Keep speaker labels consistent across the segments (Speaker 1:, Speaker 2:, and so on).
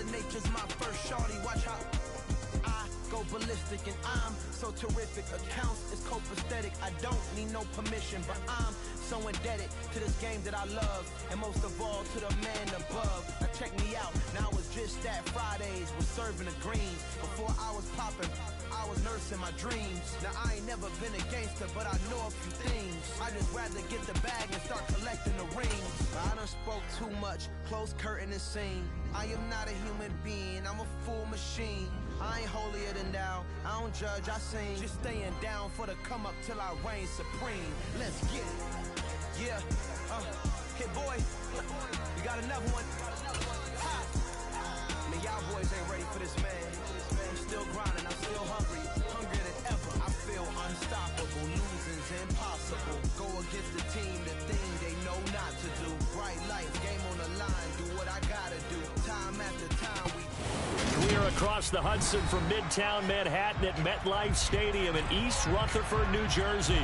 Speaker 1: Mother Nature's my first shorty. Watch how I go ballistic, and I'm so terrific. Accounts is copacetic. I don't need no permission, but I'm so indebted to this game that I love, and most of all to the man above. Now check me out. Now it was just that Fridays was serving the greens. Before I was popping, I was nursing my dreams. Now I ain't never been a gangster, but I know a few things. I just rather get the bag and start collecting the rings. I done spoke too much, close curtain and scene. I am not a human being, I'm a full machine. I ain't holier than thou, I don't judge, I sing. Just staying down for the come up till I reign supreme. Let's get it. Yeah, hit boy, you got another one. Ha. I mean, y'all boys ain't ready for this, man. I'm still grinding, I'm still hungry, hungrier than ever. I feel unstoppable, losing's impossible. Go against the team, the thing they know not to do. Bright lights, game on the line, do what I gotta do. Time after time,
Speaker 2: we are across the Hudson from Midtown Manhattan at MetLife Stadium in East Rutherford, New Jersey.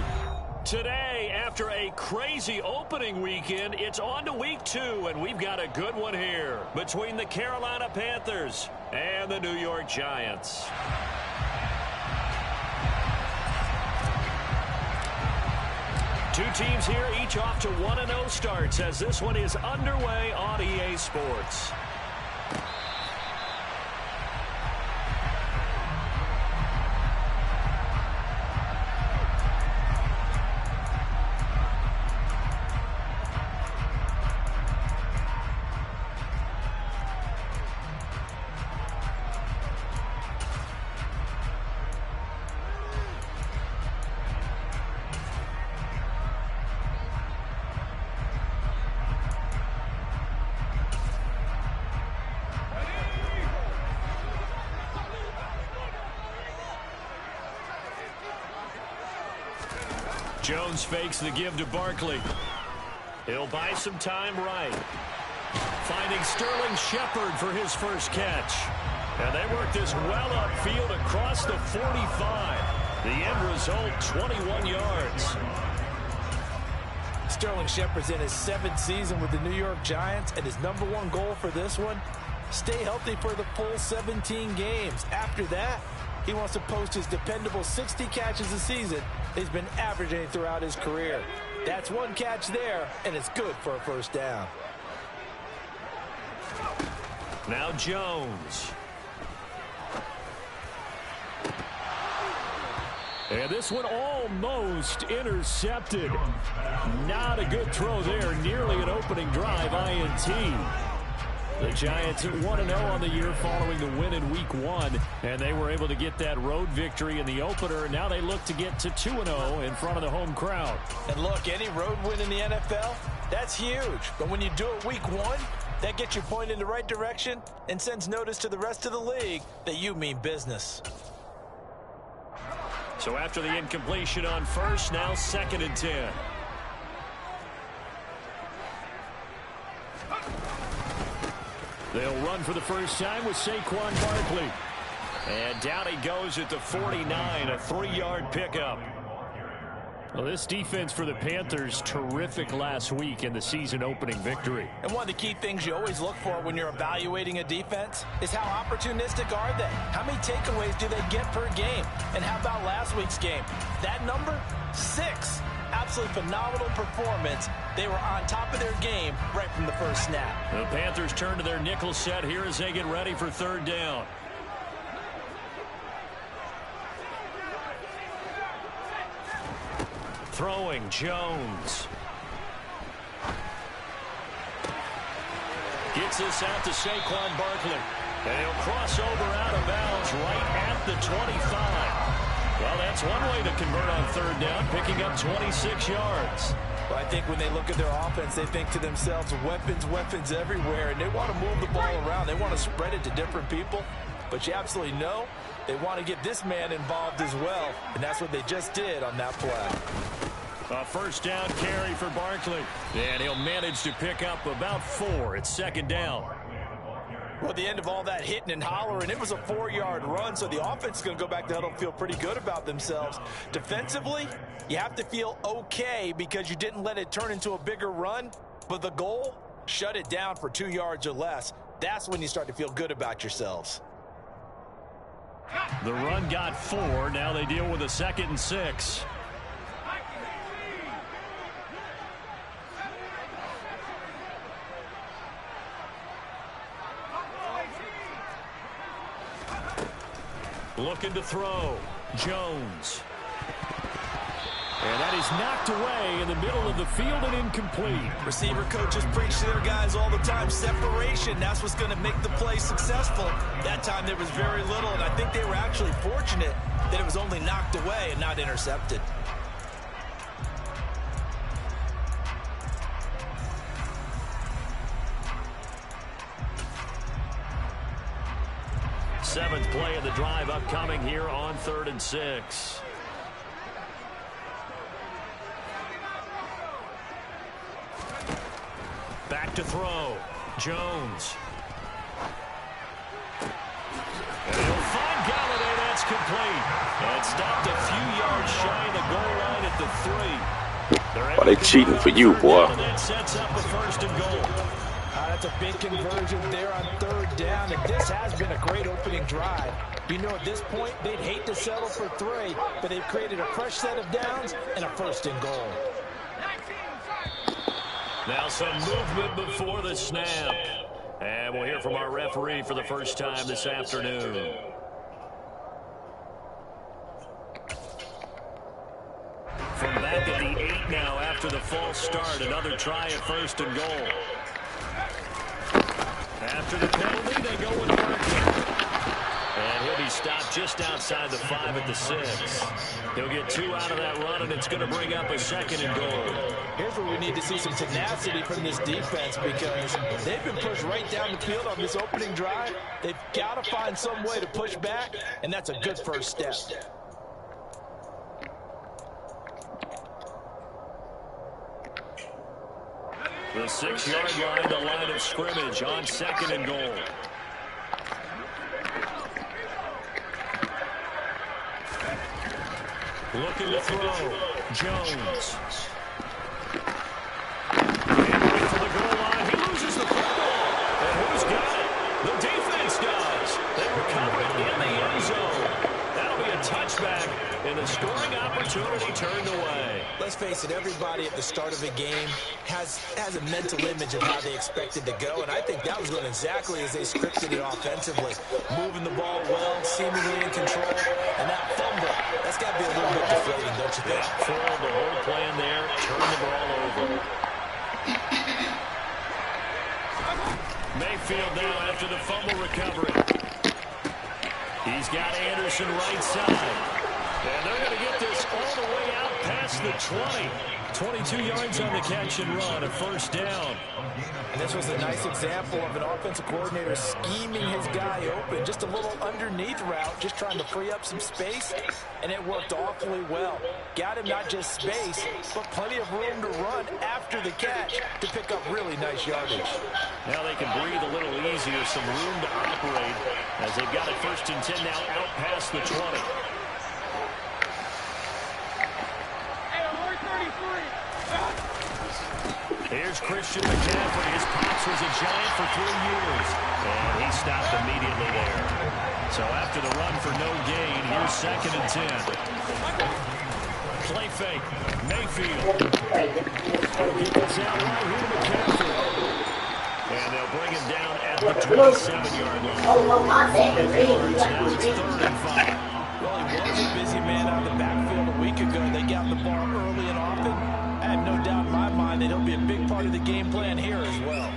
Speaker 2: Today, after a crazy opening weekend, it's on to week 2, and we've got a good one here between the Carolina Panthers and the New York Giants. Two teams here, each off to 1-0 starts as this one is underway on EA Sports. Jones fakes the give to Barkley. He'll buy some time right. Finding Sterling Shepard for his first catch. And they work this well upfield across the 45. The end result, 21 yards.
Speaker 3: Sterling Shepard's in his 7th season with the New York Giants, and his #1 goal for this one, stay healthy for the full 17 games. After that, he wants to post his dependable 60 catches a season he's been averaging throughout his career. That's one catch there, and it's good for a first down.
Speaker 2: Now Jones. And this one almost intercepted. Not a good throw there. Nearly an opening drive INT. The Giants at 1-0 on the year following the win in Week 1. And they were able to get that road victory in the opener. Now they look to get to 2-0 in front of the home crowd.
Speaker 3: And look, any road win in the NFL, that's huge. But when you do it Week 1, that gets you pointed in the right direction and sends notice to the rest of the league that you mean business.
Speaker 2: So after the incompletion on first, now 2nd and 10. They'll run for the first time with Saquon Barkley. And down he goes at the 49, a 3-yard pickup. Well, this defense for the Panthers, terrific last week in the season-opening victory.
Speaker 3: And one of the key things you always look for when you're evaluating a defense is how opportunistic are they? How many takeaways do they get per game? And how about last week's game? That number, 6. Absolutely phenomenal performance. They were on top of their game right from the first snap.
Speaker 2: The Panthers turn to their nickel set here as they get ready for 3rd down. Throwing, Jones. Gets this out to Saquon Barkley. And he'll cross over out of bounds right at the 25. Well, that's one way to convert on 3rd down, picking up 26 yards.
Speaker 3: Well, I think when they look at their offense, they think to themselves, weapons, weapons everywhere, and they want to move the ball around. They want to spread it to different people. But you absolutely know they want to get this man involved as well, and that's what they just did on that play.
Speaker 2: A 1st down carry for Barkley. And he'll manage to pick up about 4. It's 2nd down.
Speaker 3: Well, at the end of all that hitting and hollering, it was a 4-yard run, so the offense is going to go back to huddle and feel pretty good about themselves. Defensively, you have to feel okay because you didn't let it turn into a bigger run, but the goal, shut it down for 2 yards or less, that's when you start to feel good about yourselves.
Speaker 2: The run got 4. Now they deal with a 2nd and 6. Looking to throw. Jones. And that is knocked away in the middle of the field and incomplete.
Speaker 3: Receiver coaches preach to their guys all the time. Separation, that's what's going to make the play successful. That time there was very little, and I think they were actually fortunate that it was only knocked away and not intercepted.
Speaker 2: Seventh play of the drive upcoming here on 3rd and 6. Back to throw. Jones. And he'll find Galladay. That's complete. And stopped a few yards shy of the goal line at the 3.
Speaker 4: Why they cheating for you, boy?
Speaker 2: And that sets up a 1st and goal.
Speaker 3: That's a big conversion there on 3rd down, and this has been a great opening drive. You know, at this point, they'd hate to settle for 3, but they've created a fresh set of downs and a 1st and goal.
Speaker 2: Now some movement before the snap. And we'll hear from our referee for the first time this afternoon. From back at the 8 now after the false start, another try at 1st and goal. After the penalty, they go with Martin. And he'll be stopped just outside the 5 at the 6. He'll get 2 out of that run, and it's going to bring up a 2nd and goal.
Speaker 3: Here's where we need to see some tenacity from this defense, because they've been pushed right down the field on this opening drive. They've got to find some way to push back, and that's a good first step.
Speaker 2: The 6-yard line, the line of scrimmage on 2nd and goal. Looking to throw. Jones. And right for the goal line. He loses the football. And who's got it? The defense does. They recover it in the end zone. That'll be a touchback. And the scoring opportunity turned away.
Speaker 3: Let's face it, everybody at the start of a game has a mental image of how they expect it to go, and I think that was going exactly as they scripted it offensively. Moving the ball well, seemingly in control, and that fumble, that's got to be a little bit deflating, don't you think?
Speaker 2: Yeah, foiled the whole plan there, turn the ball over. Mayfield now after the fumble recovery. He's got Anderson right side. And they're going to get this all the way out past the 20. 22 yards on the catch and run, a 1st down.
Speaker 3: And this was a nice example of an offensive coordinator scheming his guy open. Just a little underneath route, just trying to free up some space, and it worked awfully well. Got him not just space, but plenty of room to run after the catch to pick up really nice yardage.
Speaker 2: Now they can breathe a little easier, some room to operate as they've got it 1st and 10 now out past the 20. Here's Christian McCaffrey. His pops was a Giant for 3 years. And he stopped immediately there. So after the run for no gain, here's 2nd and 10. Play fake. Mayfield. It's out right here to McCaffrey. And they'll bring him down at the 27-yard line. Now it's 3rd and 5.
Speaker 3: Well, he was a busy man out of the backfield a week ago. They got the ball early and often. I have no doubt in my mind that he'll be a big part of the game plan here as well.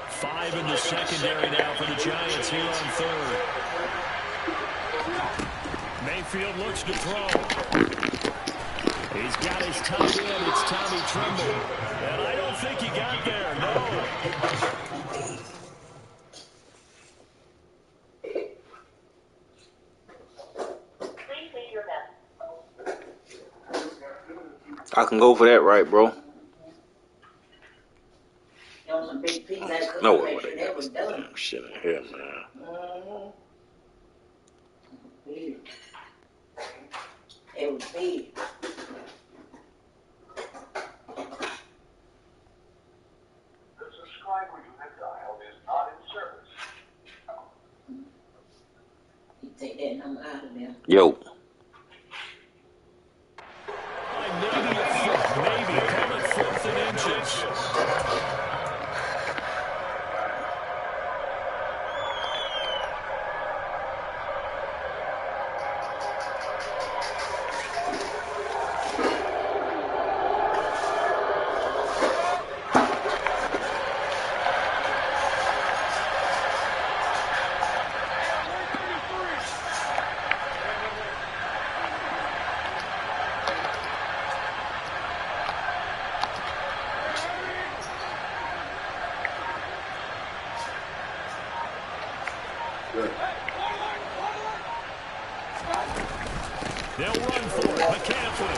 Speaker 2: Five in the secondary now for the Giants here on 3rd. Mayfield looks to throw. He's got his tight end. It's Tommy Tremble. And I don't think he got there, no.
Speaker 4: I can go for that, right, bro? No way. Yo.
Speaker 2: Maybe a foot, maybe. Call it 4th and inches. They'll run for it. McCaffrey.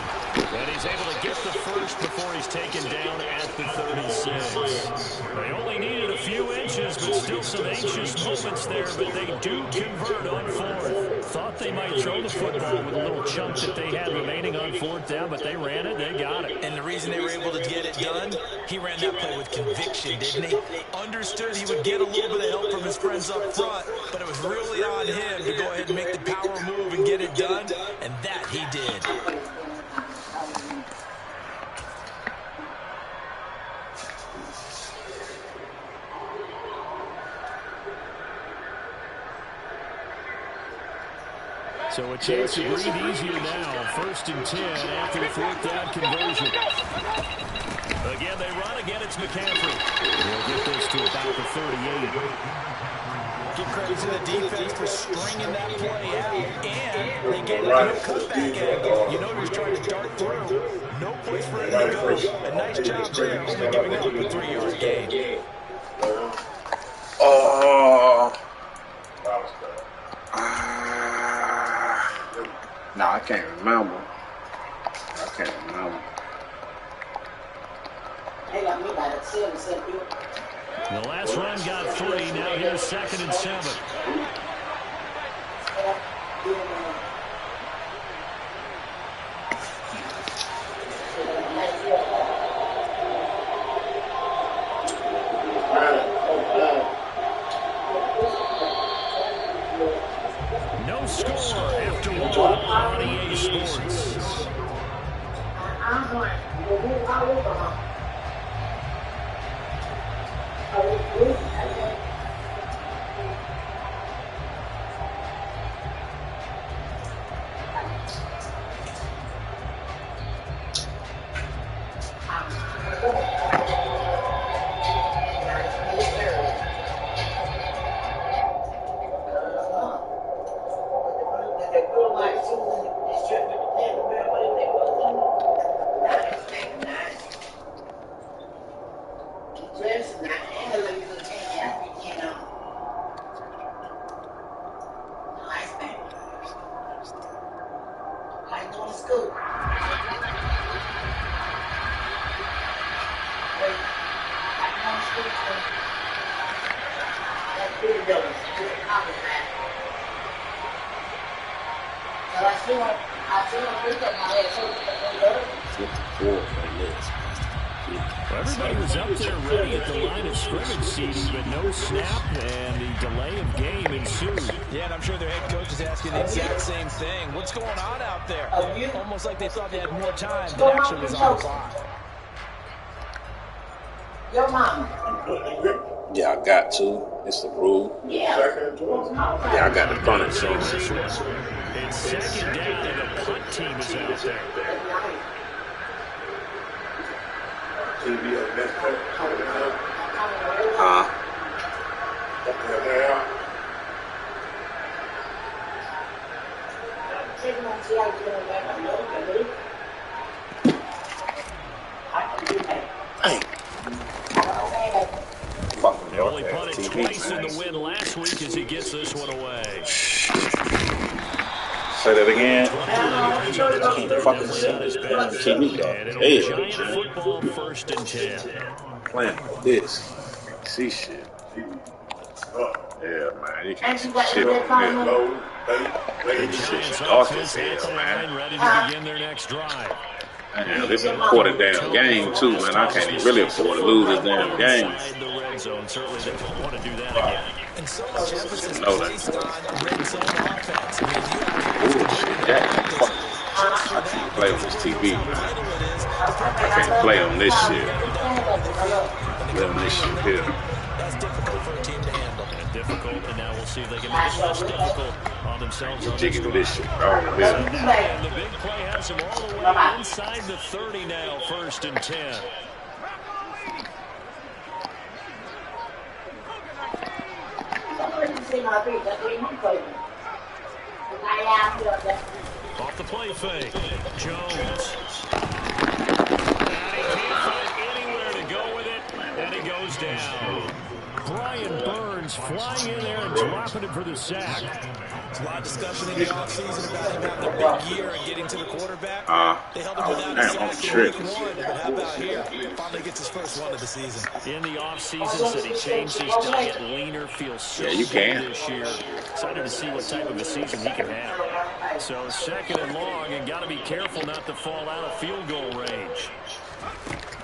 Speaker 2: And he's able to get the first before he's taken down at the 36. They only needed a few inches, but still some anxious moments there, but they do convert on 4th. Thought they might throw the football with a little chunk that they had remaining on 4th down, but they ran it, they got it.
Speaker 3: And the reason they were able to get it done, he ran that play with conviction, didn't he? Understood he would get a little bit of help from his friends up front, but it was really on him to go ahead and make the power move and get it done, and that he did.
Speaker 2: So a chance to breathe easier now. 1st and 10 after the 4th down conversion. Again, they run. Again, it's McCaffrey. He'll get this to about the 38.
Speaker 3: Give credit to the defense for stringing that play out, and they gave it a cutback angle. You know he was trying to dart through. No place for him to go. A nice job there, only giving up a 3-yard gain.
Speaker 4: No, I can't remember.
Speaker 2: The last run got 3. Now here's 2nd and 7. No score after 1 on EA Sports. Everybody was up there ready at the line of scrimmage seating, but no snap, and the delay of game ensued.
Speaker 3: Yeah, and I'm sure their head coach is asking the exact same thing. What's going on out there? Almost like they thought they had more time than actually was on the clock.
Speaker 5: Your mama.
Speaker 4: Yeah, I got to. It's the rule.
Speaker 5: Yeah.
Speaker 4: Yeah, I got the punter, so.
Speaker 2: It's 2nd down, and the punt team is out there. They only punted twice in the win last week as he gets this one away.
Speaker 4: Say that again. Can't fucking see me, dog. Hey,
Speaker 2: Giant football, 1st and 10.
Speaker 4: Playing with this. See shit. Yeah, man, you can't see shit on this. This shit's dark as hell, man.
Speaker 2: Ready to begin their next drive.
Speaker 4: Damn, this is a quarter damn game too, man. I can't even really afford to lose this damn game.
Speaker 2: Certainly they don't want to do that again.
Speaker 3: And so much emphasis
Speaker 4: know
Speaker 3: placed
Speaker 4: that.
Speaker 3: on red zone offense. I mean,
Speaker 4: Ooh, shit, I can't play on this TV, man. I can't play on this shit. Play on this shit here.
Speaker 3: That's difficult for a team to handle.
Speaker 2: And difficult, and now we'll see if they can make it less difficult on themselves. On
Speaker 4: Jigging this shit, bro. Yeah.
Speaker 2: And the big play has them all the way inside the 30 now, 1st and 10. Off the play fake, Jones. And he can't find anywhere to go with it, and he goes down. Brian Burns flying in there and dropping it for the sack.
Speaker 3: There's a lot of discussion in the offseason about him having a big year and getting to the quarterback. They held him without a sack in week 1, but how about here? Finally gets his first one of the season.
Speaker 2: In the offseason, said he changed his diet, leaner, feels so good this year. Excited to see what type of a season he can have. So 2nd and long, and got to be careful not to fall out of field goal range.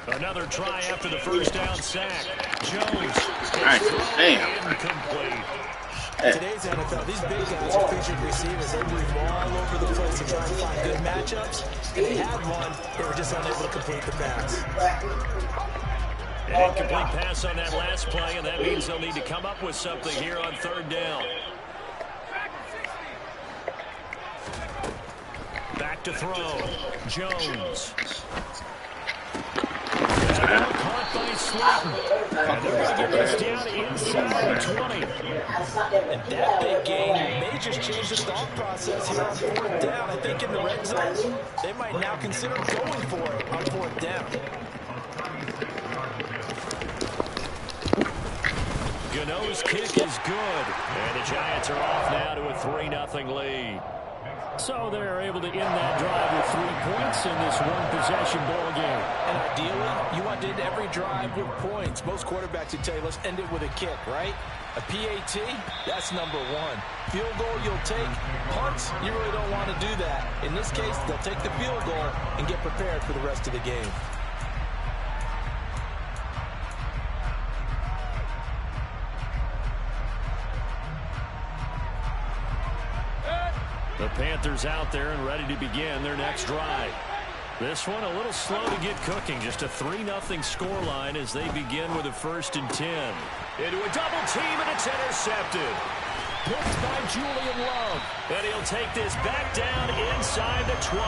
Speaker 2: Another try after the 1st down sack. Jones.
Speaker 4: Damn.
Speaker 2: Incomplete.
Speaker 3: Today's NFL, these big guys are featured receivers. They move all over the place to try and find good matchups. And they had one, they were just unable to complete the pass.
Speaker 2: An incomplete pass on that last play, and that means they'll need to come up with something here on 3rd down. Back to throw. Jones. Caught by Slayton. And they're going to get this down inside the 20.
Speaker 3: And that big gain may just change the thought process here on 4th down. I think in the red zone, they might now consider going for it on 4th down.
Speaker 2: Gano's kick is good. And the Giants are off now to a 3-0 lead. So they're able to end that drive with 3 points in this one-possession ball game.
Speaker 3: And ideally, you want to end every drive with points. Most quarterbacks would tell you, let's end it with a kick, right? A PAT, that's number 1. Field goal, you'll take. Punts, you really don't want to do that. In this case, they'll take the field goal and get prepared for the rest of the game.
Speaker 2: The Panthers out there and ready to begin their next drive. This one a little slow to get cooking. Just a 3-0 scoreline as they begin with a 1st and 10. Into a double team, and it's intercepted. Picked by Julian Love. And he'll take this back down inside the 20.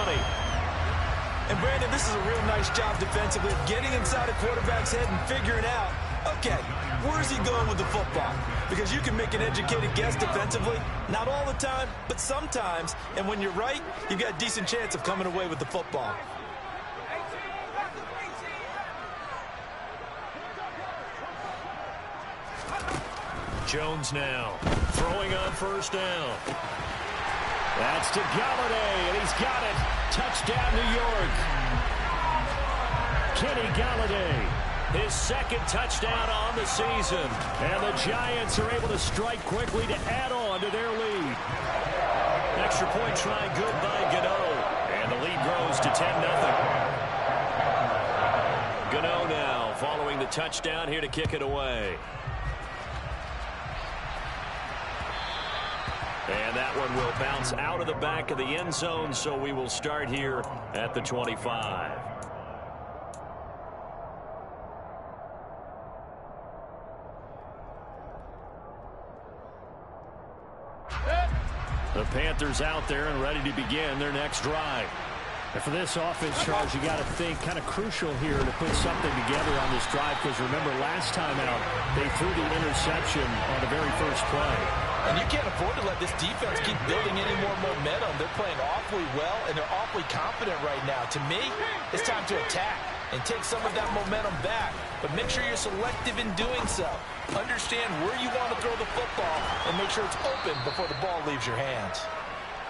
Speaker 3: And Brandon, this is a real nice job defensively, getting inside a quarterback's head and figuring out, okay, where's he going with the football? Because you can make an educated guess defensively, not all the time, but sometimes. And when you're right, you've got a decent chance of coming away with the football.
Speaker 2: Jones now throwing on 1st down. That's to Galladay, and he's got it. Touchdown, New York. Kenny Galladay. His 2nd touchdown on the season. And the Giants are able to strike quickly to add on to their lead. Extra point try good by Gano. And the lead grows to 10-0. Gano now following the touchdown here to kick it away. And that one will bounce out of the back of the end zone, so we will start here at the 25. The Panthers out there and ready to begin their next drive. And for this offense, Charles, you got to think kind of crucial here to put something together on this drive, because remember last time out, they threw the interception on the very first play.
Speaker 3: And you can't afford to let this defense keep building any more momentum. They're playing awfully well, and they're awfully confident right now. To me, it's time to attack and take some of that momentum back. But make sure you're selective in doing so. Understand where you want to throw the football and make sure it's open before the ball leaves your hands.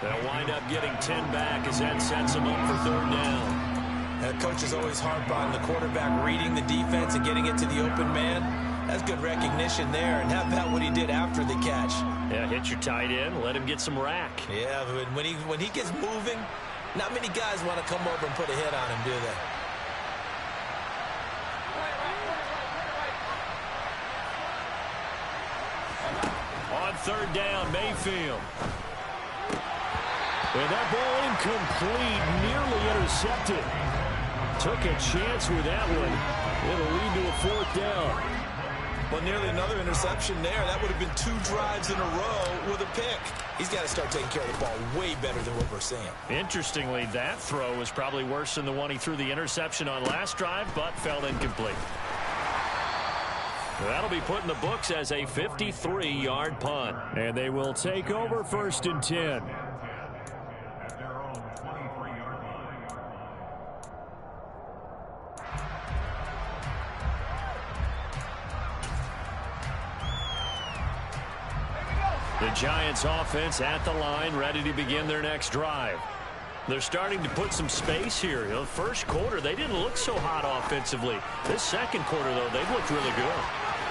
Speaker 2: They'll wind up getting 10 back as that sets them up for 3rd down.
Speaker 3: Coach is always harp on the quarterback reading the defense and getting it to the open man. That's good recognition there, and how about what he did after the catch?
Speaker 2: Yeah, hit your tight end, let him get some rack.
Speaker 3: Yeah, when he gets moving, not many guys want to come over and put a hit on him, do they?
Speaker 2: On third down, Mayfield. And that ball incomplete, nearly intercepted. Took a chance with that one. It'll lead to a fourth down.
Speaker 3: Well, nearly another interception there. That would have been 2 drives in a row with a pick. He's got to start taking care of the ball way better than what we're seeing.
Speaker 2: Interestingly, that throw was probably worse than the one he threw the interception on last drive, but fell incomplete. That'll be put in the books as a 53-yard punt. And they will take over 1st and 10. The Giants offense at the line, ready to begin their next drive. They're starting to put some space here. The first quarter, they didn't look so hot offensively. This second quarter, though, they've looked really good.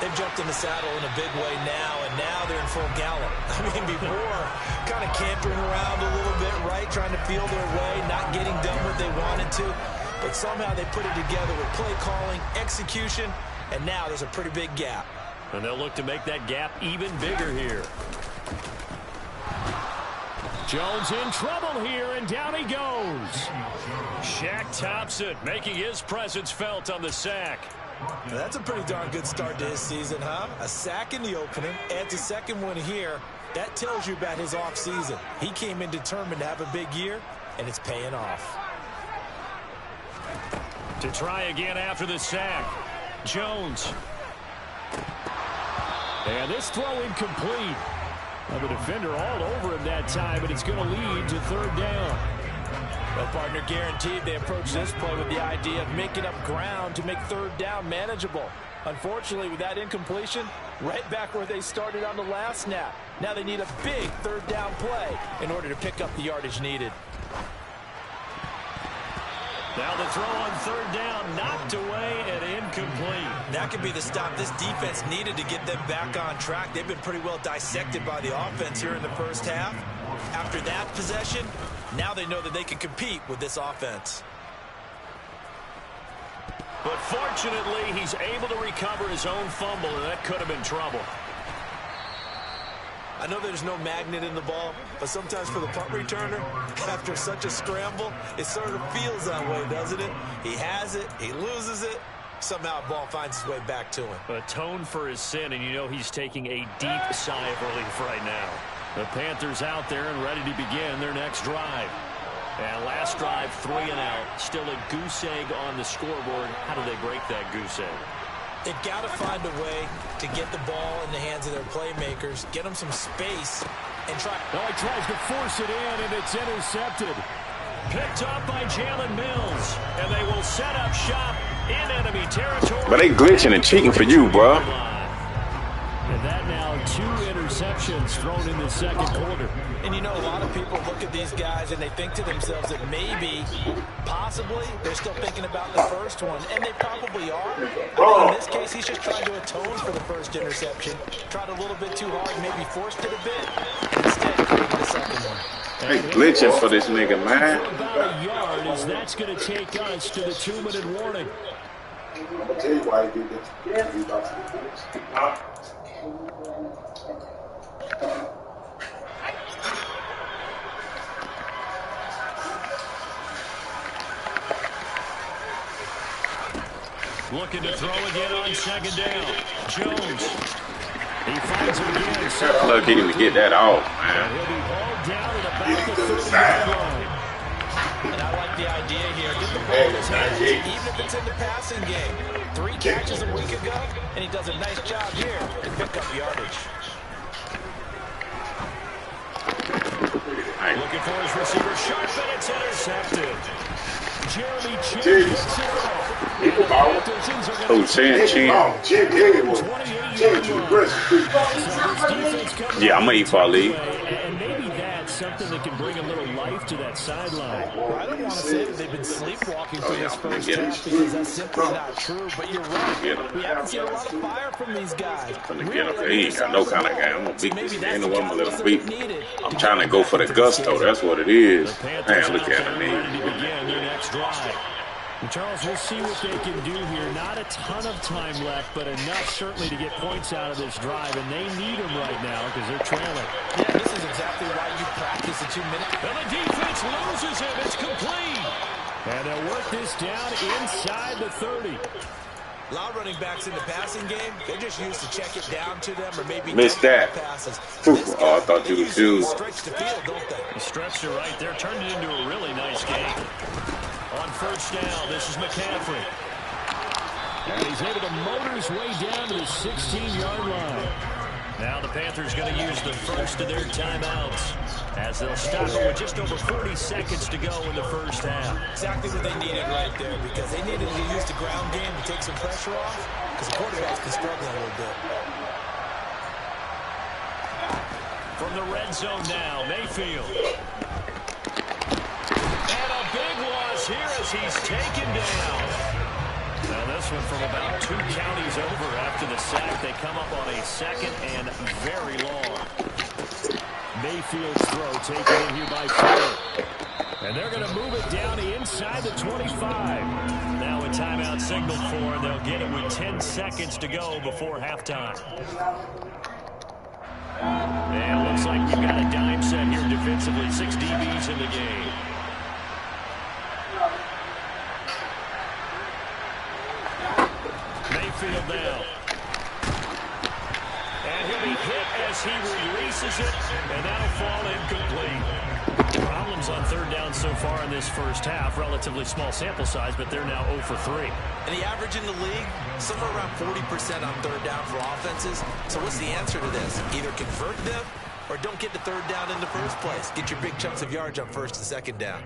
Speaker 3: They've jumped in the saddle in a big way now, and now they're in full gallop. I mean, before, kind of cantering around a little bit, right, trying to feel their way, not getting done what they wanted to. But somehow they put it together with play calling, execution, and now there's a pretty big gap.
Speaker 2: And they'll look to make that gap even bigger here. Jones in trouble here, and down he goes. Shaq Thompson making his presence felt on the sack.
Speaker 3: Now, that's a pretty darn good start to his season, huh? A sack in the opening, adds a second one here. That tells you about his offseason. He came in determined to have a big year, and it's paying off.
Speaker 2: To try again after the sack. Jones. And this throw incomplete. Well, the defender all over him that time, but it's going to lead to 3rd down.
Speaker 3: Well, partner, guaranteed they approach this play with the idea of making up ground to make 3rd down manageable. Unfortunately, with that incompletion, right back where they started on the last snap. Now they need a big 3rd down play in order to pick up the yardage needed.
Speaker 2: Now the throw on 3rd down, knocked away and incomplete.
Speaker 3: That could be the stop this defense needed to get them back on track. They've been pretty well dissected by the offense here in the first half. After that possession, now they know that they can compete with this offense.
Speaker 2: But fortunately, he's able to recover his own fumble, and that could have been trouble.
Speaker 3: I know there's no magnet in the ball, but sometimes for the punt returner, after such a scramble, it sort of feels that way, doesn't it? He has it, he loses it, somehow the ball finds its way back to him.
Speaker 2: Atoned for his sin, and you know he's taking a deep sigh of relief right now. The Panthers out there and ready to begin their next drive. And last drive, 3 and out. Still a goose egg on the scoreboard. How do they break that goose egg?
Speaker 3: They've got to find a way to get the ball in the hands of their playmakers, get them some space, and try.
Speaker 2: Oh, he tries to force it in, and it's intercepted. Picked up by Jalen Mills, and they will set up shop in enemy territory.
Speaker 4: But they glitching and cheating for you, bro.
Speaker 2: And that now 2 interceptions thrown in the second quarter.
Speaker 3: And you know, a lot of people look at these guys and they think to themselves that maybe, possibly, they're still thinking about the first one. And they probably are. I think in this case, he's just trying to atone for the first interception. Tried a little bit too hard, maybe forced it a bit. And instead, created the second one.
Speaker 4: They glitching for this nigga, man.
Speaker 2: About a yard, as that's going to take us to the 2-minute warning.
Speaker 5: I'm gonna tell you why he did this. He's about to do this.
Speaker 2: Looking to throw again on 2nd down. Jones. He finds him again.
Speaker 4: Lucky to get that off,
Speaker 2: And he'll
Speaker 4: man.
Speaker 2: be hauled down at about the 30-yard line.
Speaker 3: And I like the idea here. Get the ball in his hands, even if it's in the passing game. 3 catches a week ago, and he does a nice job here to pick up yardage.
Speaker 2: Looking for his receiver, sharp, and it's intercepted. Jeremy Chin picks it up.
Speaker 4: Oh, Chin. Yeah, I'm going to eat for Ali.
Speaker 2: And maybe that's that's something that can bring a little life to that sideline.
Speaker 3: Well, I don't want to say that they've been sleepwalking through this first half because that's simply not true, but you're right. We haven't seen a lot of fire from these guys.
Speaker 4: He ain't got no kind of game. I'm going to beat this ain't no one going to let him beat. I'm trying to go for the gusto. That's what it is. Man, look at him.
Speaker 2: Ready to begin their next drive. And Charles, we'll see what they can do here. Not a ton of time left, but enough certainly to get points out of this drive, and they need them right now because they're trailing.
Speaker 3: Yeah, this is exactly why you practice a 2-minute.
Speaker 2: And the defense loses him. It's complete. And they'll work this down inside the 30.
Speaker 3: A lot of running backs in the passing game, they're just used to check it down to them or maybe
Speaker 4: missed that.
Speaker 3: Passes.
Speaker 4: Oh, I thought you was used.
Speaker 3: Stretch the field, don't they?
Speaker 2: He stretched it right there, turned it into a really nice game. On first down, this is McCaffrey. And he's able to motor his way down to the 16-yard line. Now the Panthers going to use the first of their timeouts as they'll stop it with just over 40 seconds to go in the first half.
Speaker 3: Exactly what they needed right there because they needed to use the ground game to take some pressure off because the quarterback's been struggling a little bit.
Speaker 2: From the red zone now, Mayfield. And a big loss here as he's taken down. Now this one from about 2 counties over after the sack. They come up on a second and very long. Mayfield's throw taken in here by Fuller. And they're going to move it down inside the 25. Now a timeout signaled for, and they'll get it with 10 seconds to go before halftime. And it looks like we've got a dime set here defensively. 6 DBs in the game. Mayfield now. And he'll be hit as he releases it, and that'll fall incomplete. Problems on third down so far in this first half. Relatively small sample size, but they're now 0 for 3.
Speaker 3: And the average in the league, somewhere around 40% on third down for offenses. So what's the answer to this? Either convert them or don't get the third down in the first place. Get your big chunks of yards on first and second down.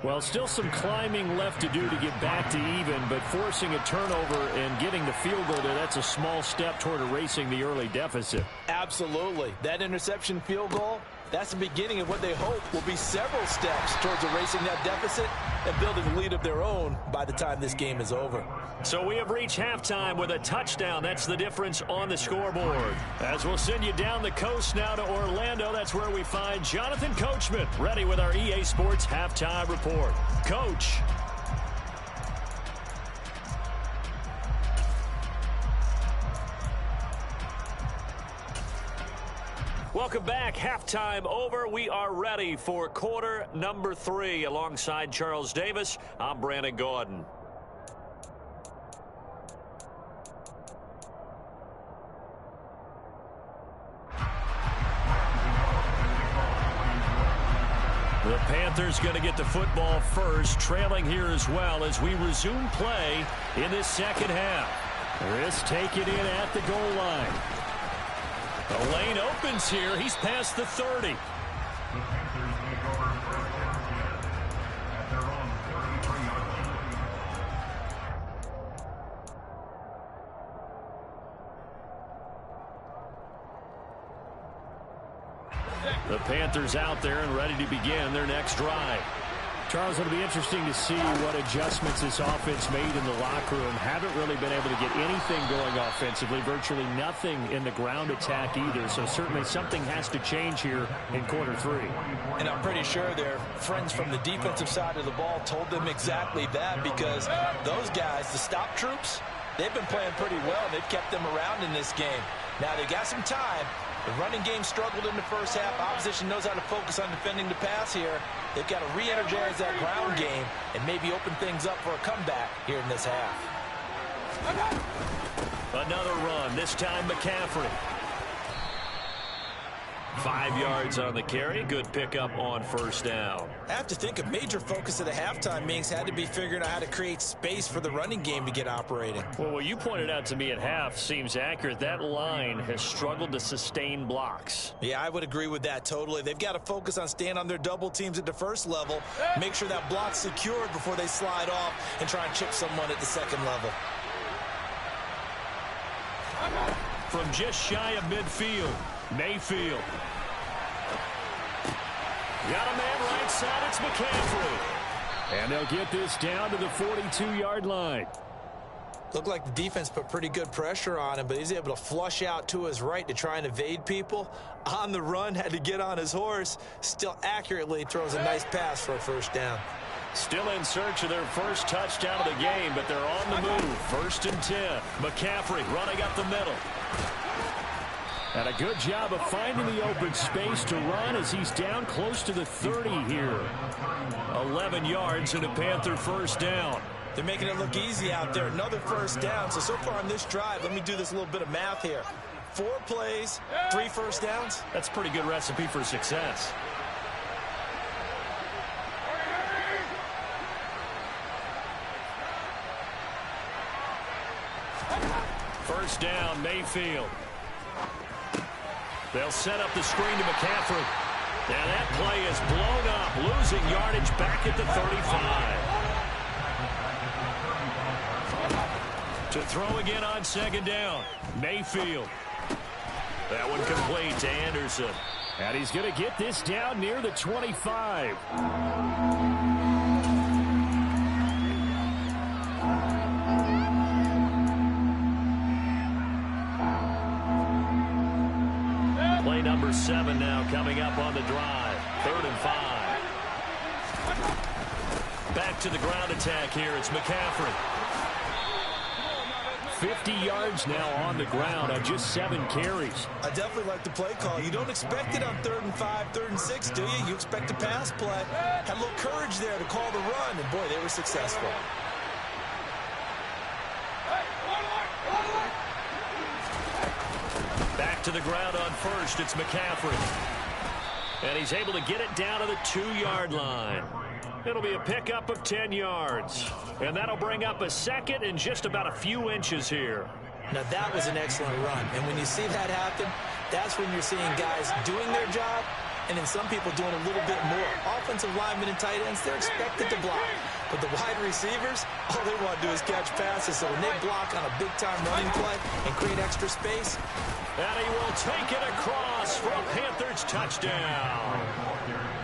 Speaker 2: Well, still some climbing left to do to get back to even, but forcing a turnover and getting the field goal there, that's a small step toward erasing the early deficit.
Speaker 3: Absolutely. That interception field goal, that's the beginning of what they hope will be several steps towards erasing that deficit and building a lead of their own by the time this game is over.
Speaker 2: So we have reached halftime with a touchdown. That's the difference on the scoreboard. As we'll send you down the coast now to Orlando, that's where we find Jonathan Coachman, ready with our EA Sports Halftime Report. Coach. Welcome back. Halftime over. We are ready for quarter number 3. Alongside Charles Davis, I'm Brandon Gordon. The Panthers going to get the football first, trailing here as well as we resume play in this second half. This take it in at the goal line. The lane opens here. He's past the 30. The Panthers out there and ready to begin their next drive. Charles, it'll be interesting to see what adjustments this offense made in the locker room. Haven't really been able to get anything going offensively. Virtually nothing in the ground attack either. So certainly something has to change here in quarter 3.
Speaker 3: And I'm pretty sure their friends from the defensive side of the ball told them exactly that because those guys, the stop troops, they've been playing pretty well. They've kept them around in this game. Now they got some time. The running game struggled in the first half. Opposition knows how to focus on defending the pass here. They've got to re-energize that ground game and maybe open things up for a comeback here in this half.
Speaker 2: Another run, this time McCaffrey. 5 yards on the carry. Good pickup on first down.
Speaker 3: I have to think a major focus of the halftime meetings had to be figuring out how to create space for the running game to get operating.
Speaker 2: Well, what you pointed out to me at half seems accurate. That line has struggled to sustain blocks.
Speaker 3: Yeah, I would agree with that totally. They've got to focus on staying on their double teams at the first level, make sure that block's secured before they slide off and try and chip someone at the second level.
Speaker 2: From just shy of midfield, Mayfield. Got a man right side. It's McCaffrey. And they'll get this down to the 42-yard line.
Speaker 3: Looked like the defense put pretty good pressure on him, but he's able to flush out to his right to try and evade people. On the run, had to get on his horse. Still accurately throws a nice pass for a first down.
Speaker 2: Still in search of their first touchdown of the game, but they're on the move. 1st and 10. McCaffrey running up the middle. And a good job of finding the open space to run as he's down close to the 30 here. 11 yards and a Panther first down.
Speaker 3: They're making it look easy out there. Another first down. So far on this drive, let me do this little bit of math here. 4 plays, 3 first downs.
Speaker 2: That's a pretty good recipe for success. First down, Mayfield. They'll set up the screen to McCaffrey. And that play is blown up, losing yardage back at the 35. To throw again on 2nd down, Mayfield. That one complete to Anderson. And he's going to get this down near the 25. Play number 7 now coming up on the drive. 3rd and 5. Back to the ground attack here. It's McCaffrey. 50 yards now on the ground on just 7 carries.
Speaker 3: I definitely like the play call. You don't expect it on 3rd and 5, 3rd and 6, do you? You expect a pass play. Had a little courage there to call the run, and boy, they were successful.
Speaker 2: Back to the ground on 1st. It's McCaffrey. And he's able to get it down to the 2-yard line. It'll be a pickup of 10 yards. And that'll bring up a 2nd and just about a few inches here.
Speaker 3: Now, that was an excellent run. And when you see that happen, that's when you're seeing guys doing their job and then some people doing a little bit more. Offensive linemen and tight ends, they're expected to block. But the wide receivers, all they want to do is catch passes. So when they block on a big-time running play and create extra space.
Speaker 2: And he will take it across for a Panthers touchdown.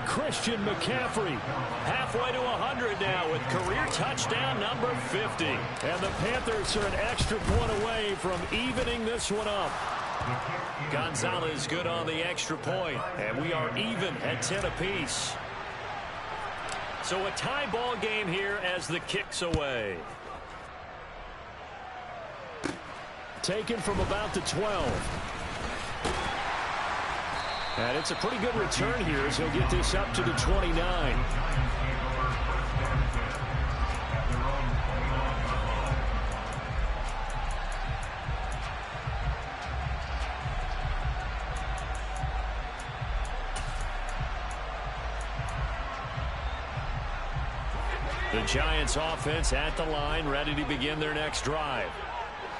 Speaker 2: Christian McCaffrey halfway to 100 now with career touchdown number 50. And the Panthers are an extra point away from evening this one up. Gonzalez good on the extra point, and we are even at 10 apiece. So a tie ball game here as the kick's away. Taken from about the 12. And it's a pretty good return here as he'll get this up to the 29. The Giants offense at the line, ready to begin their next drive.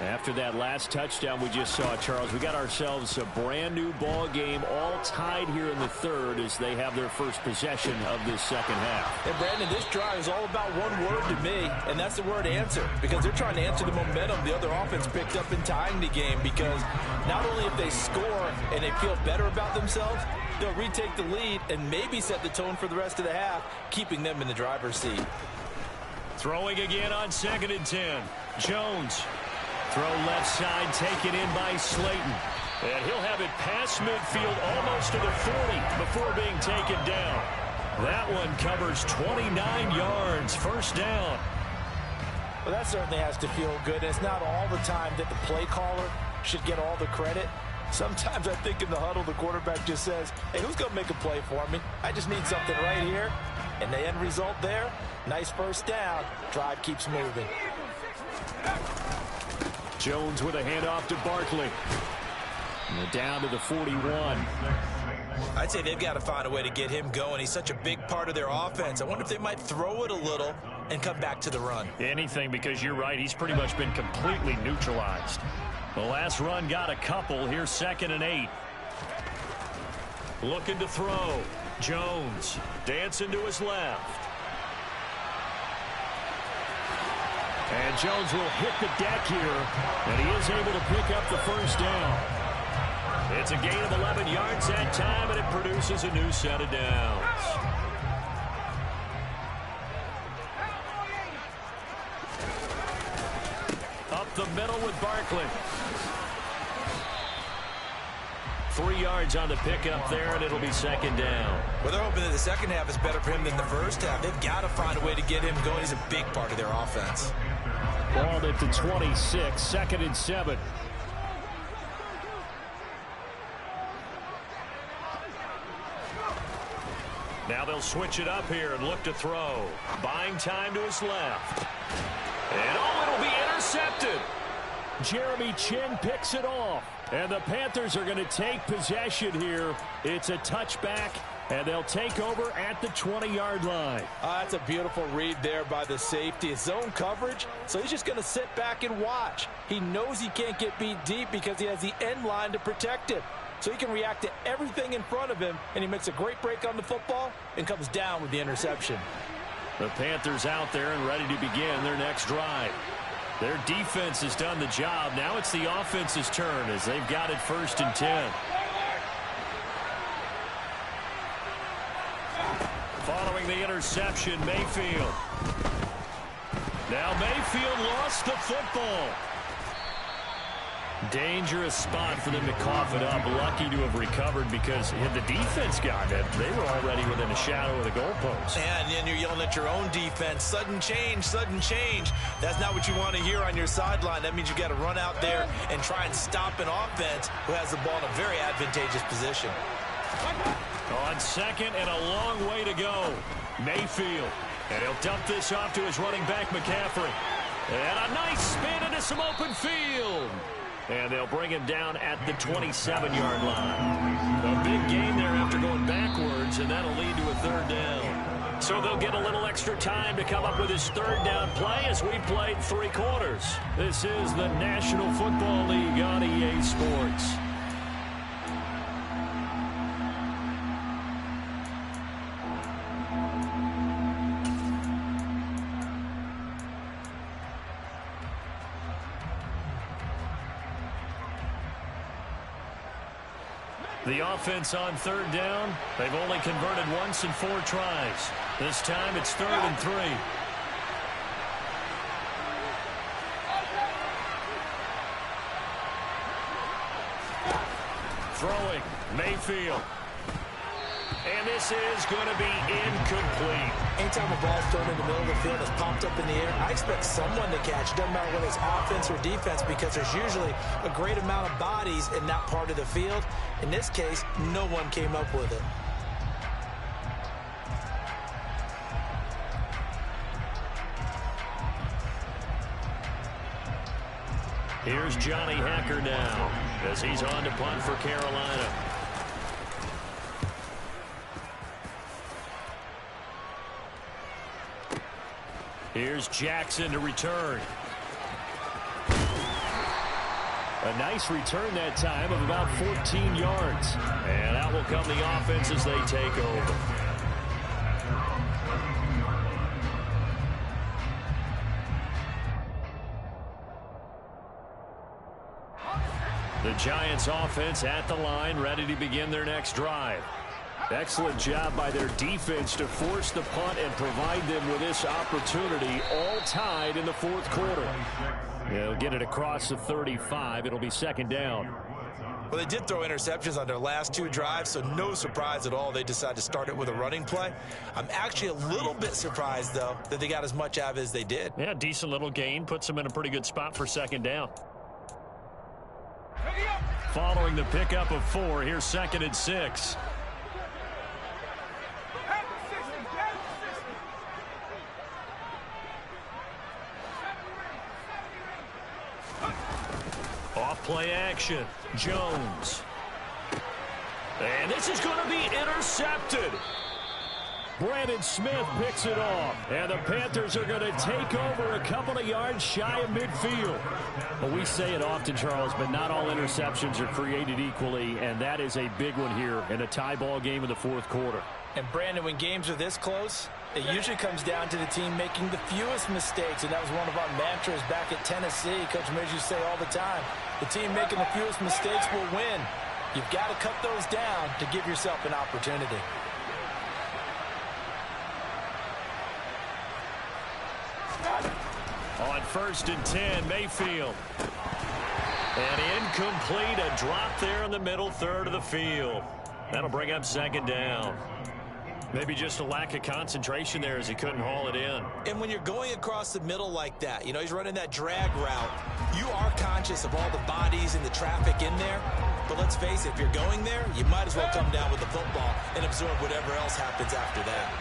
Speaker 2: After that last touchdown we just saw, Charles, we got ourselves a brand new ball game, all tied here in the 3rd as they have their first possession of this 2nd half.
Speaker 3: And Brandon, this drive is all about one word to me, and that's the word answer, because they're trying to answer the momentum the other offense picked up in tying the game, because not only if they score and they feel better about themselves, they'll retake the lead and maybe set the tone for the rest of the half, keeping them in the driver's seat.
Speaker 2: Throwing again on 2nd and 10. Jones. Throw left side, taken in by Slayton. And he'll have it past midfield almost to the 40 before being taken down. That one covers 29 yards. First down.
Speaker 3: Well, that certainly has to feel good. It's not all the time that the play caller should get all the credit. Sometimes I think in the huddle, the quarterback just says, hey, who's going to make a play for me? I just need something right here. And the end result there, nice first down. Drive keeps moving.
Speaker 2: Jones with a handoff to Barkley. And down to the 41.
Speaker 3: I'd say they've got to find a way to get him going. He's such a big part of their offense. I wonder if they might throw it a little and come back to the run.
Speaker 2: Anything, because you're right. He's pretty much been completely neutralized. The last run got a couple. Here's 2nd and 8. Looking to throw. Jones dancing to his left. And Jones will hit the deck here, and he is able to pick up the first down. It's a gain of 11 yards that time, and it produces a new set of downs. Up the middle with Barkley. 3 yards on the pickup there, and it'll be second down.
Speaker 3: Well, they're hoping that the second half is better for him than the first half. They've got to find a way to get him going. He's a big part of their offense.
Speaker 2: Ball at the 26, second and 7. Now they'll switch it up here and look to throw. Buying time to his left. And it'll be intercepted. Jeremy Chin picks it off. And the Panthers are going to take possession here. It's a touchback, and they'll take over at the 20-yard line.
Speaker 3: That's a beautiful read there by the safety. It's zone coverage, so he's just going to sit back and watch. He knows he can't get beat deep because he has the end line to protect him. So he can react to everything in front of him, and he makes a great break on the football and comes down with the interception.
Speaker 2: The Panthers out there and ready to begin their next drive. Their defense has done the job. Now it's the offense's turn as they've got it 1st and 10. Following the interception, Mayfield. Now Mayfield lost the football. Dangerous spot for them to cough it up. Lucky to have recovered because had the defense gotten it, they were already within a shadow of the goalpost.
Speaker 3: And then you're yelling at your own defense. Sudden change, sudden change. That's not what you want to hear on your sideline. That means you got to run out there and try and stop an offense who has the ball in a very advantageous position.
Speaker 2: On second and a long way to go. Mayfield. And he'll dump this off to his running back, McCaffrey. And a nice spin into some open field. And they'll bring him down at the 27-yard line. A big gain there after going backwards, and that'll lead to a 3rd down. So they'll get a little extra time to come up with his 3rd down play as we played 3 quarters. This is the National Football League on EA Sports. The offense on 3rd down, they've only converted once in 4 tries. This time it's 3rd and 3. Throwing, Mayfield. And this is going to be incomplete.
Speaker 3: Anytime a ball's thrown in the middle of the field, it's popped up in the air, I expect someone to catch. It doesn't matter whether it's offense or defense because there's usually a great amount of bodies in that part of the field. In this case, no one came up with it.
Speaker 2: Here's Johnny Hacker now as he's on to punt for Carolina. Here's Jackson to return. A nice return that time of about 14 yards. And out will come the offense as they take over. The Giants offense at the line, ready to begin their next drive. Excellent job by their defense to force the punt and provide them with this opportunity, all tied in the 4th quarter. They'll get it across the 35. It'll be 2nd down.
Speaker 3: Well, they did throw interceptions on their last 2 drives, so no surprise at all they decided to start it with a running play. I'm actually a little bit surprised, though, that they got as much out of it as they did.
Speaker 2: Yeah, decent little gain. Puts them in a pretty good spot for 2nd down. Following the pickup of 4, here's 2nd and 6. Off-play action. Jones. And this is going to be intercepted. Brandon Smith picks it off. And the Panthers are going to take over a couple of yards shy of midfield. Well, we say it often, Charles, but not all interceptions are created equally, and that is a big one here in a tie ball game in the 4th quarter.
Speaker 3: And, Brandon, when games are this close, it usually comes down to the team making the fewest mistakes, and that was one of our mantras back at Tennessee. Coach Midge used to say all the time, the team making the fewest mistakes will win. You've got to cut those down to give yourself an opportunity.
Speaker 2: On 1st and 10, Mayfield. And incomplete, a drop there in the middle third of the field. That'll bring up 2nd down. Maybe just a lack of concentration there as he couldn't haul it in.
Speaker 3: And when you're going across the middle like that, you know, he's running that drag route, you are conscious of all the bodies and the traffic in there. But let's face it, if you're going there, you might as well come down with the football and absorb whatever else happens after that.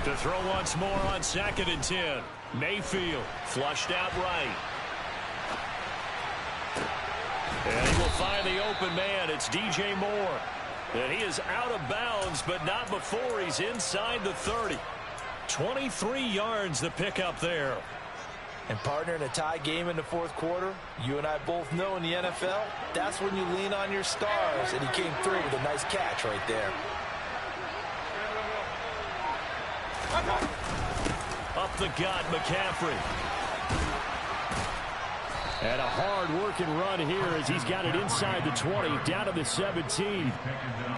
Speaker 2: To throw once more on 2nd and 10. Mayfield flushed out right. And he will find the open man. It's DJ Moore. And he is out of bounds, but not before he's inside the 30. 23 yards the pickup there.
Speaker 3: And partner, in a tie game in the 4th quarter, you and I both know in the NFL, that's when you lean on your stars. And he came through with a nice catch right there.
Speaker 2: Up the gut, McCaffrey. And a hard-working run here as he's got it inside the 20, down to the 17.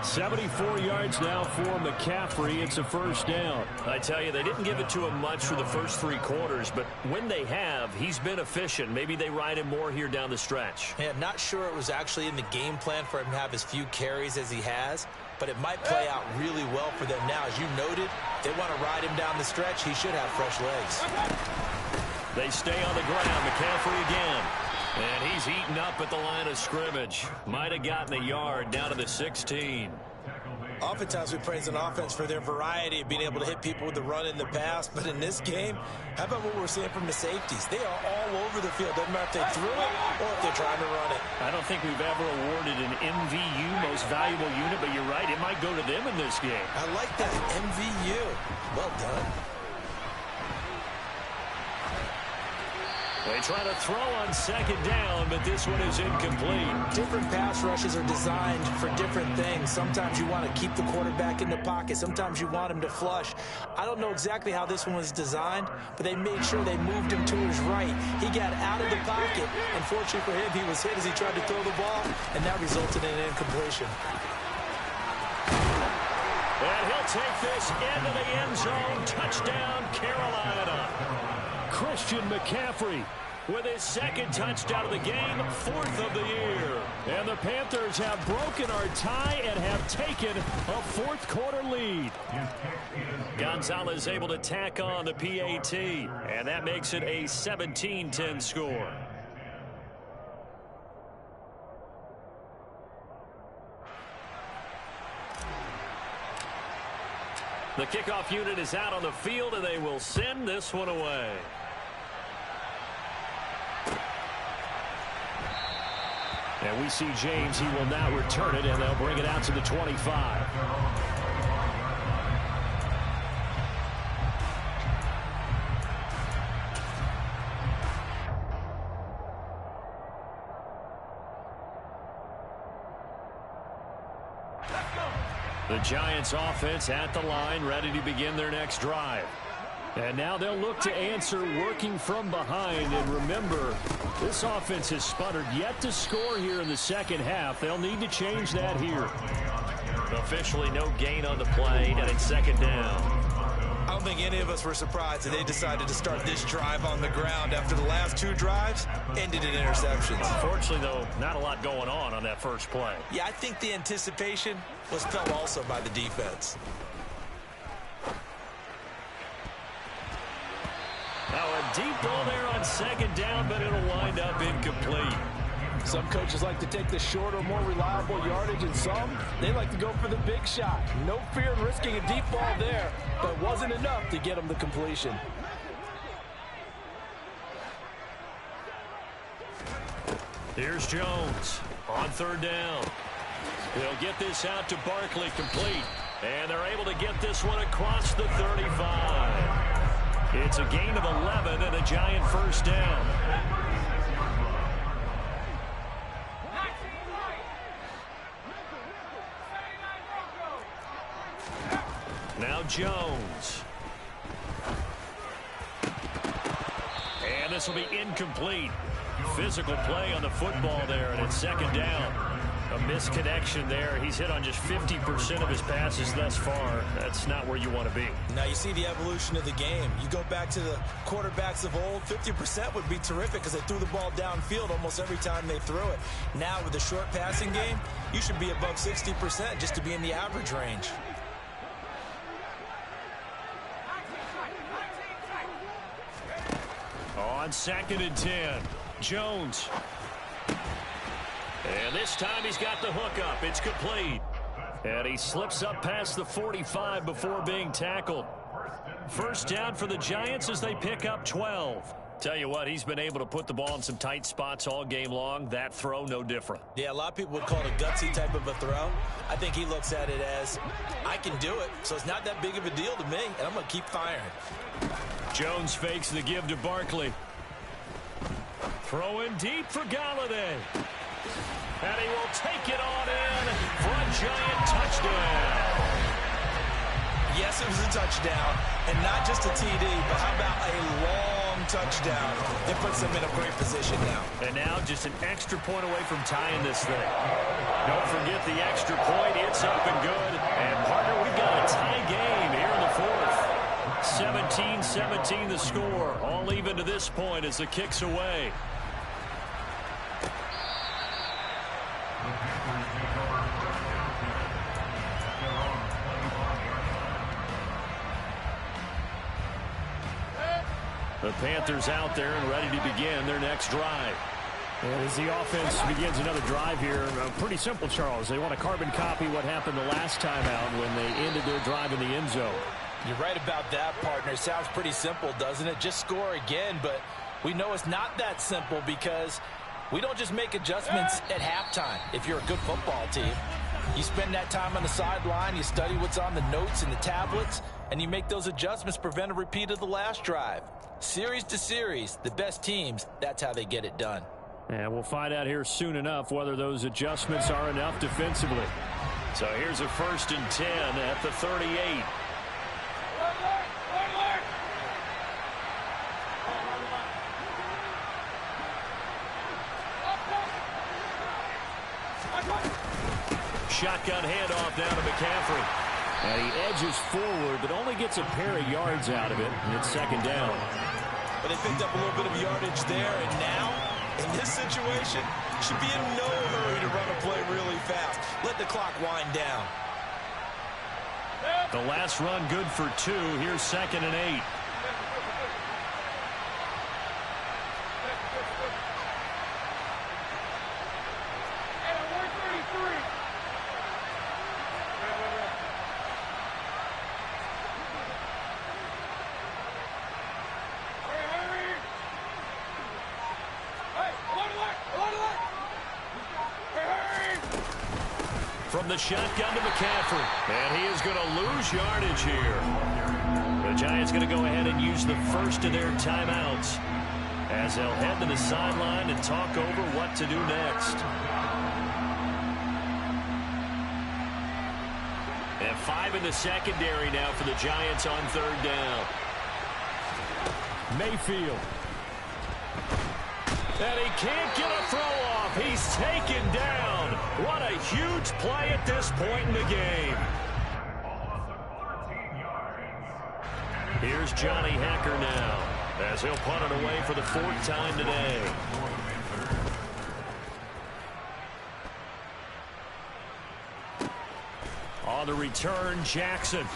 Speaker 2: 74 yards now for McCaffrey. It's a 1st down. I tell you, they didn't give it to him much for the first 3 quarters, but when they have, he's been efficient. Maybe they ride him more here down the stretch.
Speaker 3: Yeah, I'm not sure it was actually in the game plan for him to have as few carries as he has, but it might play out really well for them now. As you noted, they want to ride him down the stretch. He should have fresh legs.
Speaker 2: They stay on the ground. McCaffrey again. And he's eaten up at the line of scrimmage. Might have gotten a yard down to the 16.
Speaker 3: Oftentimes we praise an offense for their variety of being able to hit people with the run in the pass. But in this game, how about what we're seeing from the safeties? They are all over the field. Doesn't matter if they threw it or if they're trying to run it.
Speaker 2: I don't think we've ever awarded an MVU, most valuable unit, but you're right. It might go to them in this game.
Speaker 3: I like that. MVU. Well done.
Speaker 2: They try to throw on 2nd down, but this one is incomplete.
Speaker 3: Different pass rushes are designed for different things. Sometimes you want to keep the quarterback in the pocket. Sometimes you want him to flush. I don't know exactly how this one was designed, but they made sure they moved him to his right. He got out of the pocket. Unfortunately for him, he was hit as he tried to throw the ball, and that resulted in an incompletion.
Speaker 2: And he'll take this into the end zone. Touchdown, Carolina. Christian McCaffrey with his 2nd touchdown of the game, 4th of the year. And the Panthers have broken our tie and have taken a 4th quarter lead. Gonzalez able to tack on the PAT, and that makes it a 17-10 score. The kickoff unit is out on the field, and they will send this one away. And we see James. He will now return it, and they'll bring it out to the 25. The Giants offense at the line, ready to begin their next drive. And now they'll look to answer working from behind. And remember, this offense has sputtered yet to score here in the 2nd half. They'll need to change that here. Officially no gain on the play, and it's 2nd down.
Speaker 3: I don't think any of us were surprised that they decided to start this drive on the ground after the last 2 drives ended in interceptions.
Speaker 2: Unfortunately, though, not a lot going on that first play.
Speaker 3: Yeah, I think the anticipation was felt also by the defense.
Speaker 2: Now a deep ball there on 2nd down, but it'll wind up incomplete.
Speaker 3: Some coaches like to take the shorter, more reliable yardage, and some, they like to go for the big shot. No fear in risking a deep ball there, but it wasn't enough to get them the completion.
Speaker 2: Here's Jones on 3rd down. They'll get this out to Barkley, complete. And they're able to get this one across the 35. It's a gain of 11 and a Giant 1st down. Now Jones. And this will be incomplete. Physical play on the football there, and it's second down. A misconnection there. He's hit on just 50% of his passes thus far. That's not where you want to be.
Speaker 3: Now you see the evolution of the game. You go back to the quarterbacks of old, 50% would be terrific because they threw the ball downfield almost every time they threw it. Now with the short passing game, you should be above 60% just to be in the average range.
Speaker 2: On 2nd and 10, Jones. And this time he's got the hook up. It's complete. And he slips up past the 45 before being tackled. First down for the Giants as they pick up 12. Tell you what, he's been able to put the ball in some tight spots all game long. That throw, no different.
Speaker 3: Yeah, a lot of people would call it a gutsy type of a throw. I think he looks at it as, I can do it, so it's not that big of a deal to me, and I'm going to keep firing.
Speaker 2: Jones fakes the give to Barkley. Throwing deep for Galladay. And he will take it on in for a Giant touchdown.
Speaker 3: Yes, it was a touchdown, and not just a TD, but how about a long touchdown? It puts them in a great position now.
Speaker 2: And now just an extra point away from tying this thing. Don't forget the extra point. It's up and good. And, partner, we've got a tie game here in the fourth. 17-17 the score. All even to this point as the kick's away. The Panthers out there and ready to begin their next drive.
Speaker 6: And as the offense begins another drive here, pretty simple, Charles. They want to carbon copy what happened the last time out when they ended their drive in the end zone.
Speaker 3: You're right about that, partner. Sounds pretty simple, doesn't it? Just score again, but we know it's not that simple because we don't just make adjustments at halftime. If you're a good football team, you spend that time on the sideline, you study what's on the notes and the tablets, and you make those adjustments, prevent a repeat of the last drive. Series to series, the best teams, that's how they get it done.
Speaker 6: And we'll find out here soon enough whether those adjustments are enough defensively.
Speaker 2: So here's a 1st and 10 at the 38. Shotgun handoff down to McCaffrey.
Speaker 6: And he edges forward, but only gets a pair of yards out of it, and it's second down.
Speaker 3: But they picked up a little bit of yardage there, and now, in this situation, should be in no hurry to run a play really fast. Let the clock wind down.
Speaker 2: The last run good for 2. Here's 2nd and 8. From the shotgun to McCaffrey. And he is going to lose yardage here. The Giants going to go ahead and use the first of their timeouts as they'll head to the sideline and talk over what to do next. And 5 in the secondary now for the Giants on 3rd down.
Speaker 6: Mayfield.
Speaker 2: And he can't get a throw off. He's taken down. What a huge play at this point in the game. Here's Johnny Hacker now as he'll punt it away for the 4th time today. On the return, Jackson.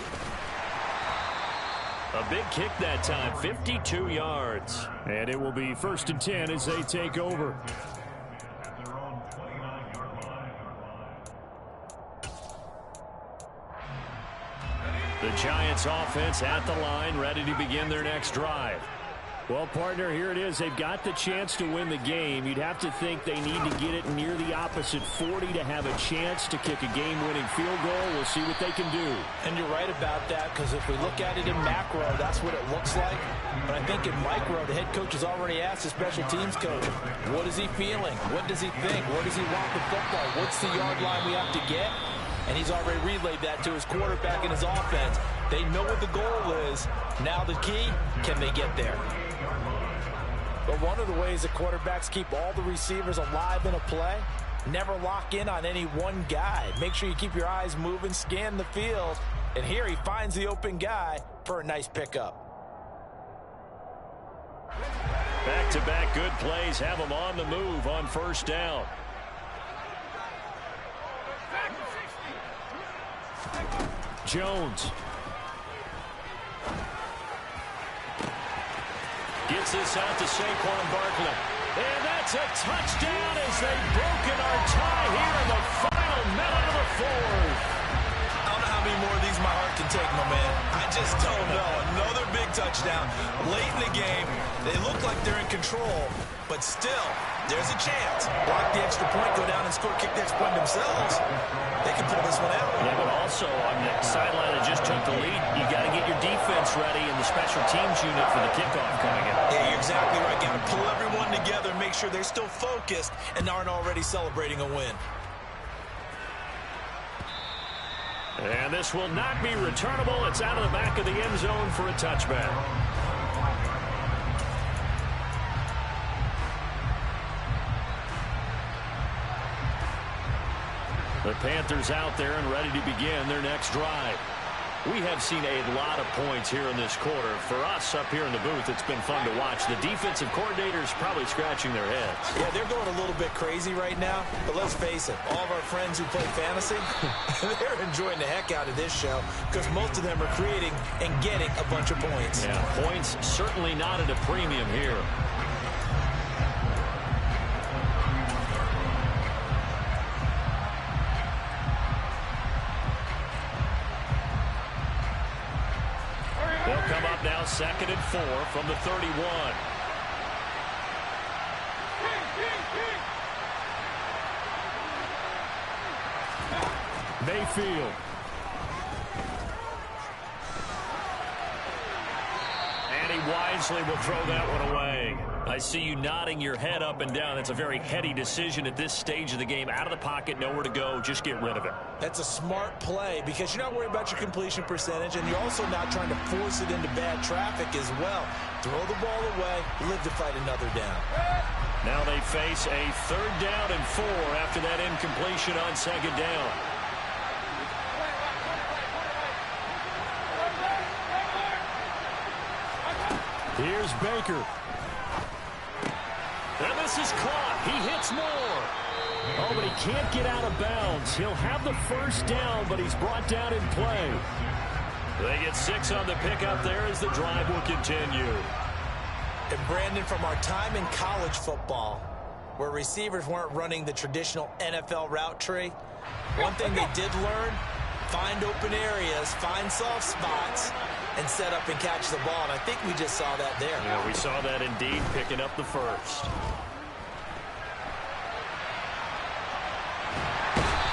Speaker 2: A big kick that time, 52 yards.
Speaker 6: And it will be 1st and 10 as they take over.
Speaker 2: The Giants offense at the line, ready to begin their next drive.
Speaker 6: Well, partner, here it is. They've got the chance to win the game. You'd have to think they need to get it near the opposite 40 to have a chance to kick a game-winning field goal. We'll see what they can do.
Speaker 3: And you're right about that, because if we look at it in macro, that's what it looks like. But I think in micro, the head coach has already asked the special teams coach, what is he feeling? What does he think? Where does he want the football? What's the yard line we have to get? And he's already relayed that to his quarterback and his offense. They know what the goal is. Now the key, can they get there? But one of the ways that quarterbacks keep all the receivers alive in a play, never lock in on any one guy. Make sure you keep your eyes moving, scan the field. And here he finds the open guy for a nice pickup.
Speaker 2: Back-to-back good plays have him on the move on first down. Jones. Gets this out to Saquon Barkley. And that's a touchdown as they've broken our tie here in the final minute of the fourth.
Speaker 3: I don't know how many more of these my heart can take, my man. I just don't know. Another big touchdown late in the game. They look like they're in control, but still, there's a chance. Block the extra point, go down and score, kick the extra point themselves. They can pull this one out.
Speaker 2: Yeah, but also on the sideline that just took the lead, you got to get your defense ready and the special teams unit for the kickoff coming in.
Speaker 3: Yeah, you're exactly right. Got to pull everyone together, make sure they're still focused and aren't already celebrating a win.
Speaker 2: And this will not be returnable. It's out of the back of the end zone for a touchback. The Panthers out there and ready to begin their next drive. We have seen a lot of points here in this quarter. For us up here in the booth, it's been fun to watch. The defensive coordinators probably scratching their heads.
Speaker 3: Yeah, they're going a little bit crazy right now. But let's face it, all of our friends who play fantasy, they're enjoying the heck out of this show because most of them are creating and getting a bunch of points.
Speaker 2: Yeah, points certainly not at a premium here. They'll come up now 2nd and 4 from the 31. Mayfield. And he wisely will throw that one away. I see you nodding your head up and down. That's a very heady decision at this stage of the game. Out of the pocket, nowhere to go. Just get rid of it.
Speaker 3: That's a smart play because you're not worried about your completion percentage, and you're also not trying to force it into bad traffic as well. Throw the ball away, live to fight another down.
Speaker 2: Now they face a 3rd down and 4 after that incompletion on 2nd down. Here's Baker. And this is caught. He hits more. Oh, but he can't get out of bounds. He'll have the first down, but he's brought down in play. They get 6 on the pickup there as the drive will continue.
Speaker 3: And Brandon, from our time in college football, where receivers weren't running the traditional NFL route tree, one thing they did learn, find open areas, find soft spots, and set up and catch the ball. And I think we just saw that there.
Speaker 2: Yeah, we saw that indeed, picking up the first.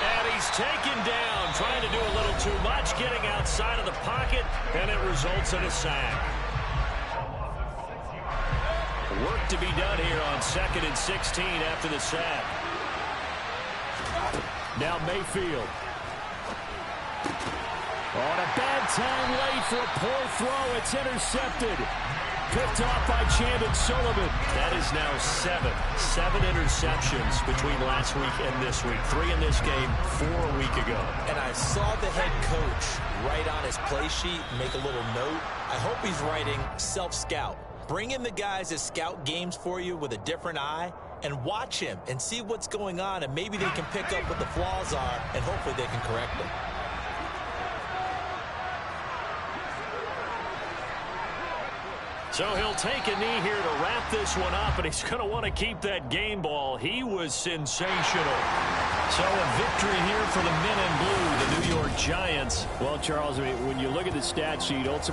Speaker 2: And he's taken down, trying to do a little too much, getting outside of the pocket, and it results in a sack. Work to be done here on 2nd and 16 after the sack. Now Mayfield. On a bad time late for a poor throw. It's intercepted. Picked off by Chandon Sullivan. That is now 7 interceptions between last week and this week. 3 in this game, 4 a week ago.
Speaker 3: And I saw the head coach write on his play sheet, make a little note. I hope he's writing self-scout. Bring in the guys that scout games for you with a different eye and watch him and see what's going on, and maybe they can pick up what the flaws are, and hopefully they can correct them.
Speaker 2: So he'll take a knee here to wrap this one up, and he's going to want to keep that game ball. He was sensational. So a victory here for the men in blue, the New York Giants. Well, Charles, I mean, when you look at the stat sheet, ultimately